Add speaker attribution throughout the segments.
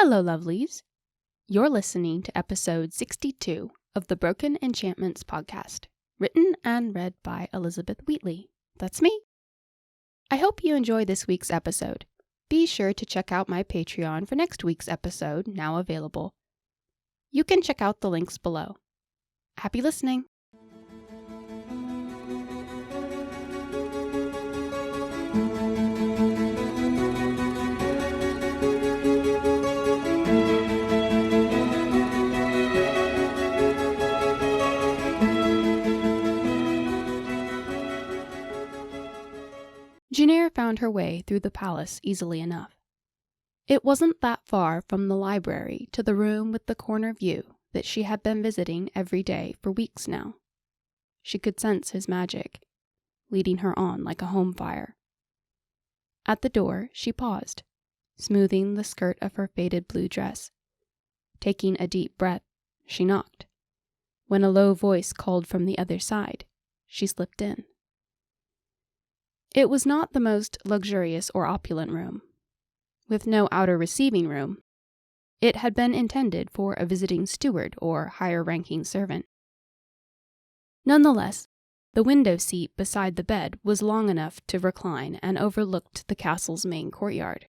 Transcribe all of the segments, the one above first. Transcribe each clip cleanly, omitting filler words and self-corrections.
Speaker 1: Hello, lovelies. You're listening to episode 62 of the Broken Enchantments podcast, written and read by Elizabeth Wheatley. That's me. I hope you enjoy this week's episode. Be sure to check out my Patreon for next week's episode, now available. You can check out the links below. Happy listening. Janir found her way through the palace easily enough. It wasn't that far from the library to the room with the corner view that she had been visiting every day for weeks now. She could sense his magic, leading her on like a home fire. At the door, she paused, smoothing the skirt of her faded blue dress. Taking a deep breath, she knocked. When a low voice called from the other side, she slipped in. It was not the most luxurious or opulent room. With no outer receiving room, it had been intended for a visiting steward or higher-ranking servant. Nonetheless, the window seat beside the bed was long enough to recline and overlooked the castle's main courtyard.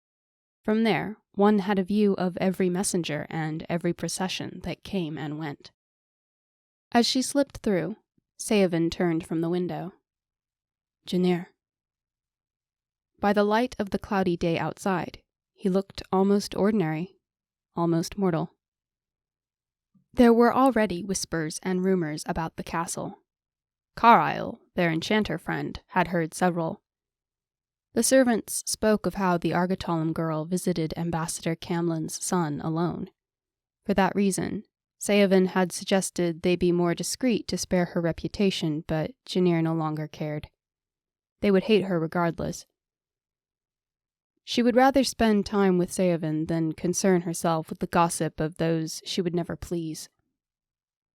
Speaker 1: From there, one had a view of every messenger and every procession that came and went. As she slipped through, Saoven turned from the window. Janir. By the light of the cloudy day outside, he looked almost ordinary, almost mortal. There were already whispers and rumors about the castle. Carlisle, their enchanter friend, had heard several. The servants spoke of how the Argotolum girl visited Ambassador Camlin's son alone. For that reason, Saoven had suggested they be more discreet to spare her reputation, but Janir no longer cared. They would hate her regardless. She would rather spend time with Saoven than concern herself with the gossip of those she would never please.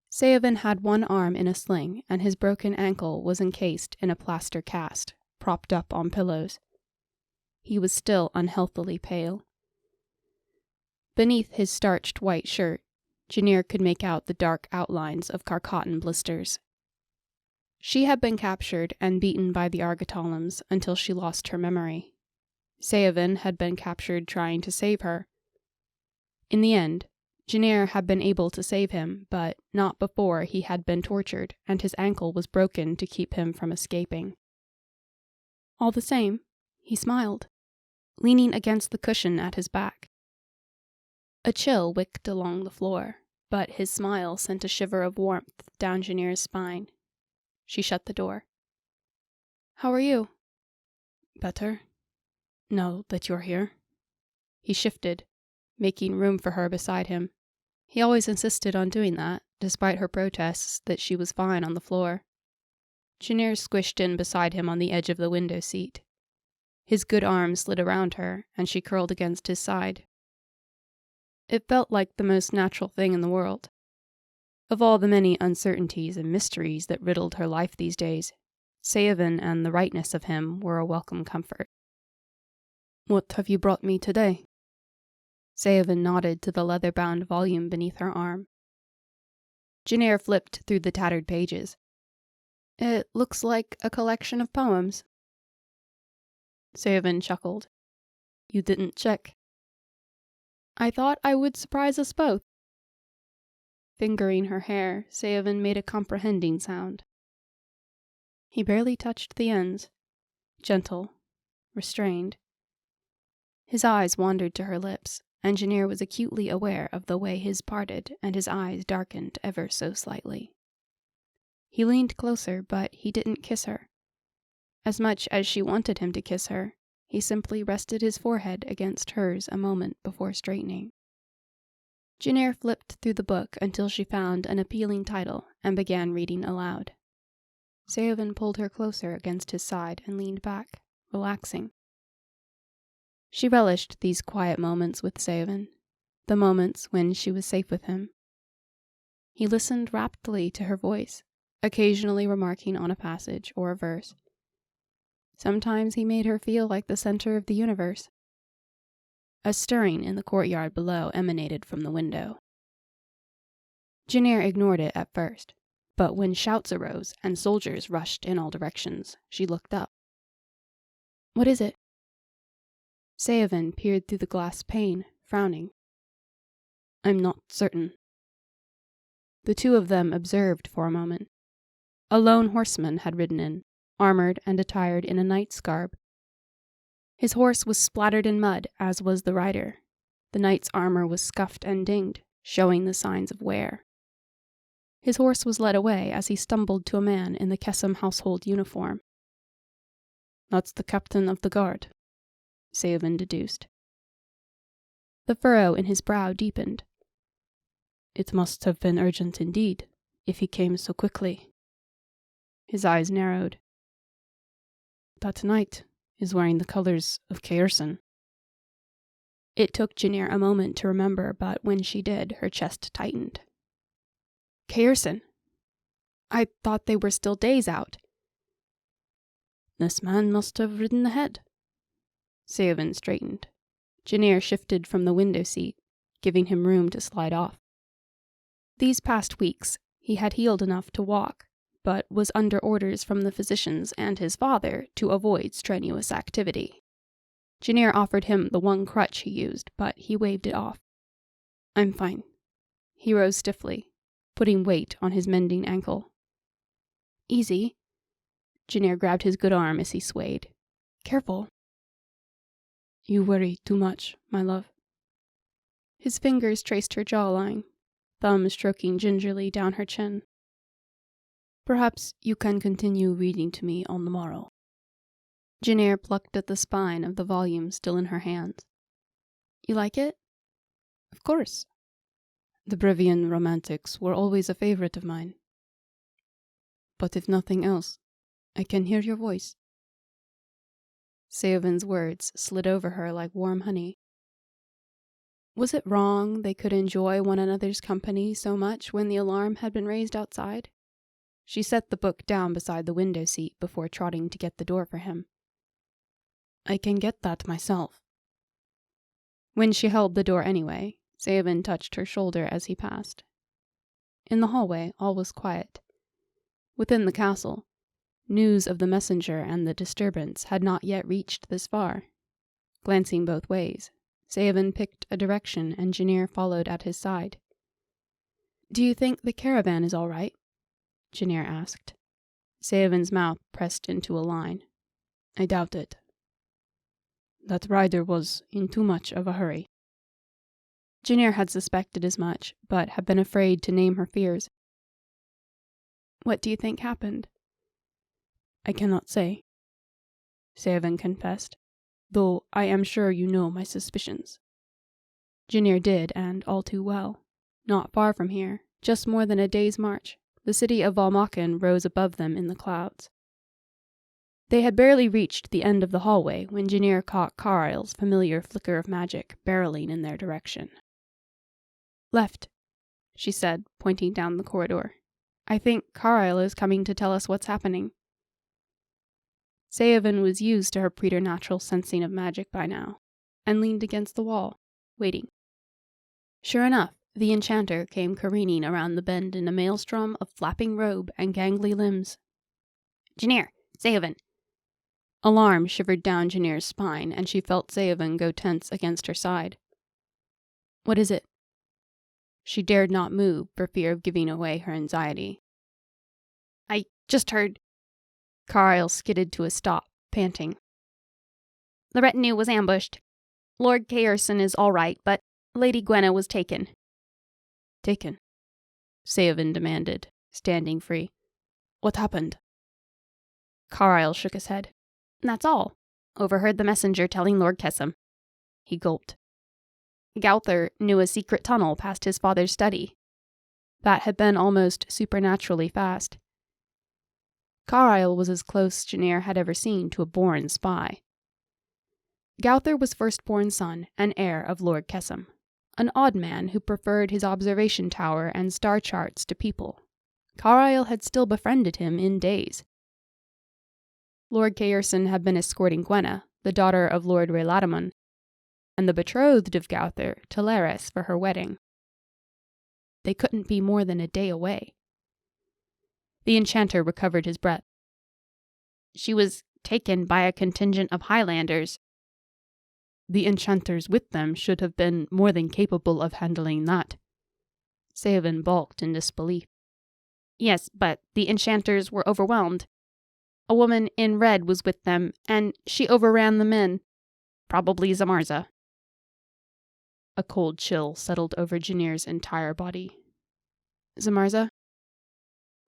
Speaker 1: Saoven had one arm in a sling, and his broken ankle was encased in a plaster cast, propped up on pillows. He was still unhealthily pale. Beneath his starched white shirt, Janir could make out the dark outlines of Carcotan blisters. She had been captured and beaten by the Argotolums until she lost her memory. Saoven had been captured trying to save her. In the end, Janir had been able to save him, but not before he had been tortured and his ankle was broken to keep him from escaping. All the same, he smiled, leaning against the cushion at his back. A chill wicked along the floor, but his smile sent a shiver of warmth down Janir's spine. She shut the door. How are you? Better. Know that you're here. He shifted, making room for her beside him. He always insisted on doing that, despite her protests that she was fine on the floor. Janir squished in beside him on the edge of the window seat. His good arm slid around her, and she curled against his side. It felt like the most natural thing in the world. Of all the many uncertainties and mysteries that riddled her life these days, Saoven and the rightness of him were a welcome comfort. What have you brought me today? Saoven nodded to the leather-bound volume beneath her arm. Janir flipped through the tattered pages. It looks like a collection of poems. Saoven chuckled. You didn't check. I thought I would surprise us both. Fingering her hair, Saoven made a comprehending sound. He barely touched the ends. Gentle, restrained. His eyes wandered to her lips, and Janir was acutely aware of the way his parted and his eyes darkened ever so slightly. He leaned closer, but he didn't kiss her. As much as she wanted him to kiss her, he simply rested his forehead against hers a moment before straightening. Janir flipped through the book until she found an appealing title and began reading aloud. Saoven pulled her closer against his side and leaned back, relaxing. She relished these quiet moments with Saoven, the moments when she was safe with him. He listened raptly to her voice, occasionally remarking on a passage or a verse. Sometimes he made her feel like the center of the universe. A stirring in the courtyard below emanated from the window. Janir ignored it at first, but when shouts arose and soldiers rushed in all directions, she looked up. "What is it?" Saoven peered through the glass pane, frowning. "I'm not certain." The two of them observed for a moment. A lone horseman had ridden in, armored and attired in a knight's garb. His horse was splattered in mud, as was the rider. The knight's armor was scuffed and dinged, showing the signs of wear. His horse was led away as he stumbled to a man in the Kessam household uniform. "That's the captain of the guard," Saoven deduced. The furrow in his brow deepened. "It must have been urgent indeed, if he came so quickly." His eyes narrowed. "That knight is wearing the colors of Caerson." It took Janir a moment to remember, but when she did, her chest tightened. Caerson? I thought they were still days out. "This man must have ridden ahead." Saoven straightened. Janir shifted from the window seat, giving him room to slide off. These past weeks, he had healed enough to walk, but was under orders from the physicians and his father to avoid strenuous activity. Janir offered him the one crutch he used, but he waved it off. "I'm fine." He rose stiffly, putting weight on his mending ankle. "Easy." Janir grabbed his good arm as he swayed. "Careful." "You worry too much, my love." His fingers traced her jawline, thumb stroking gingerly down her chin. "Perhaps you can continue reading to me on the morrow." Janir plucked at the spine of the volume still in her hands. "You like it?" "Of course. The Brevian romantics were always a favorite of mine. But if nothing else, I can hear your voice." Saoven's words slid over her like warm honey. Was it wrong they could enjoy one another's company so much when the alarm had been raised outside? She set the book down beside the window seat before trotting to get the door for him. "I can get that myself." When she held the door anyway, Saoven touched her shoulder as he passed. In the hallway, all was quiet. Within the castle, news of the messenger and the disturbance had not yet reached this far. Glancing both ways, Saoven picked a direction and Janir followed at his side. "Do you think the caravan is all right?" Janir asked. Saoven's mouth pressed into a line. "I doubt it. That rider was in too much of a hurry." Janir had suspected as much, but had been afraid to name her fears. "What do you think happened?" "I cannot say," Saoven confessed, "though I am sure you know my suspicions." Janir did, and all too well. Not far from here, just more than a day's march, the city of Valmakin rose above them in the clouds. They had barely reached the end of the hallway when Janir caught Carlisle's familiar flicker of magic barreling in their direction. "Left," she said, pointing down the corridor. "I think Carlisle is coming to tell us what's happening." Saoven was used to her preternatural sensing of magic by now, and leaned against the wall, waiting. Sure enough, the enchanter came careening around the bend in a maelstrom of flapping robe and gangly limbs. "Janir! Saoven!" Alarm shivered down Janir's spine, and she felt Saoven go tense against her side. "What is it?" She dared not move for fear of giving away her anxiety. "I just heard..." Carlisle skidded to a stop, panting. "The retinue was ambushed. Lord Caerson is all right, but Lady Gwenna was taken." "Taken?" Saoven demanded, standing free. "What happened?" Carlisle shook his head. "That's all. Overheard the messenger telling Lord Kessam." He gulped. "Gowther knew a secret tunnel past his father's study." That had been almost supernaturally fast. Carlisle was as close Janir had ever seen to a born spy. Gowther was firstborn son and heir of Lord Kessam, an odd man who preferred his observation tower and star charts to people. Carlisle had still befriended him in days. Lord Caerson had been escorting Gwenna, the daughter of Lord Relathamon, and the betrothed of Gowther to Laris for her wedding. They couldn't be more than a day away. The enchanter recovered his breath. She was taken by a contingent of Highlanders. The enchanters with them should have been more than capable of handling that. Saoven balked in disbelief. Yes, but the enchanters were overwhelmed. A woman in red was with them, and she overran the men. Probably Zamarza. A cold chill settled over Janir's entire body. Zamarza?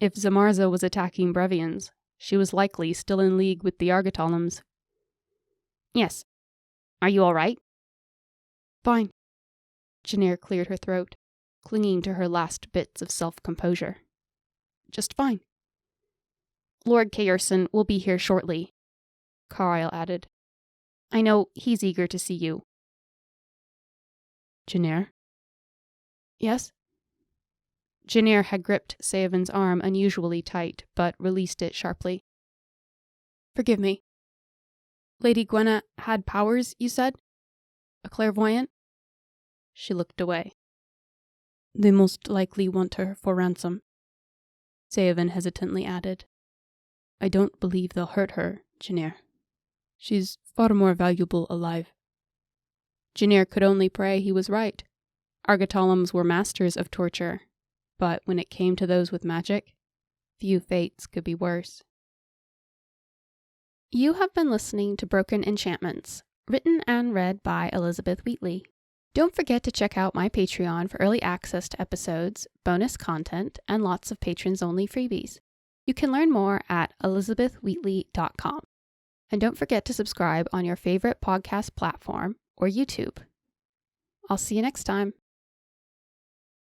Speaker 1: If Zamarza was attacking Brevians, she was likely still in league with the Argotolums. Yes. Are you all right? Fine. Janir cleared her throat, clinging to her last bits of self-composure. Just fine. Lord Kayerson will be here shortly, Carlisle added. I know he's eager to see you. Janir? Yes? Janir had gripped Saoven's arm unusually tight, but released it sharply. Forgive me. Lady Gwenna had powers, you said? A clairvoyant? She looked away. They most likely want her for ransom, Saoven hesitantly added. I don't believe they'll hurt her, Janir. She's far more valuable alive. Janir could only pray he was right. Argotolums were masters of torture, but when it came to those with magic, few fates could be worse. You have been listening to Broken Enchantments, written and read by Elizabeth Wheatley. Don't forget to check out my Patreon for early access to episodes, bonus content, and lots of patrons-only freebies. You can learn more at elizabethwheatley.com. And don't forget to subscribe on your favorite podcast platform or YouTube. I'll see you next time.